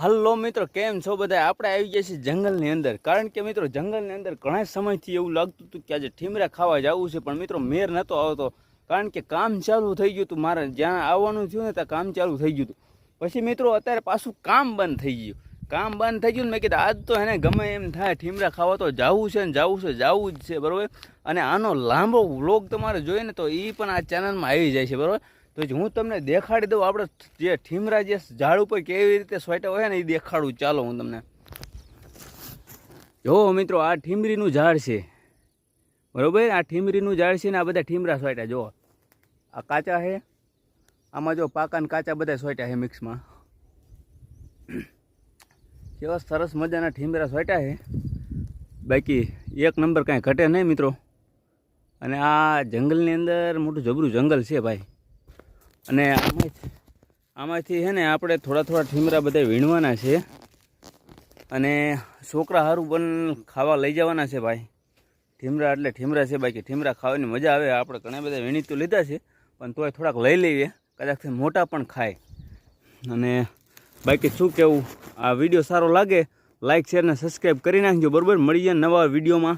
Hello મિત્રો, કેમ છો બધા? આપણે આવી ગયા છીએ જંગલની અંદર. કારણ કે મિત્રો જંગલની અંદર ઘણા સમયથી એવું લાગતું હતું કે આજે ઠીમરા ખાવા જવું છે, પણ મિત્રો મેર નહોતો આવતો. કારણ કે કામ ચાલુ થઈ ગયું હતું. મારે જ્યાં આવવાનું થયું ને ત્યાં કામ ચાલુ થઈ ગયું હતું. પછી મિત્રો અત્યારે પાછું કામ બંધ થઈ ગયું. કામ બંધ થઈ ગયું ને મેં કીધું આજ તો એને ગમે એમ થાય ઠીમરા ખાવા તો જવું છે ને જવું જ છે, બરાબર. અને આનો લાંબો વ્લોગ તમારે જોઈએ ને તો એ પણ આ ચેનલમાં આવી જાય છે, બરાબર. તો હું તમને દેખાડી દઉં આપણે જે ઠીમરા જે ઝાડ ઉપર કેવી રીતે સોયટા હોય ને એ દેખાડું. ચાલો હું તમને જો મિત્રો, આ ઠીમરીનું ઝાડ છે, બરોબર. આ ઠીમરીનું ઝાડ છે ને આ બધા ઠીમરા સોયટા જો આ કાચા છે, આમાં જો પાકા ને કાચા બધા સોયટા છે મિક્સમાં. કેવા સરસ મજાના ઠીમરા સોયટા છે, બાકી એક નંબર કાંઈ ઘટે નહીં મિત્રો. અને આ જંગલની અંદર મોટું જબરું જંગલ છે ભાઈ. અને આમાંથી છે ને આપણે થોડા ઠીમરા બધા વીણવાના છે અને છોકરા સારું પણ ખાવા લઈ જવાના છે ભાઈ. ઠીમરા એટલે ઠીમરા છે, બાકી ઠીમરા ખાવાની મજા આવે. આપણે ઘણા બધા વીણી તો લીધા છે, પણ તોય થોડાક લઈ લઈએ, કદાચ મોટા પણ ખાય. અને બાકી શું કહેવું, આ વિડીયો સારો લાગે લાઇક શેર ને સબસ્ક્રાઈબ કરી નાખજો, બરાબર. મળીએ નવા વિડીયોમાં.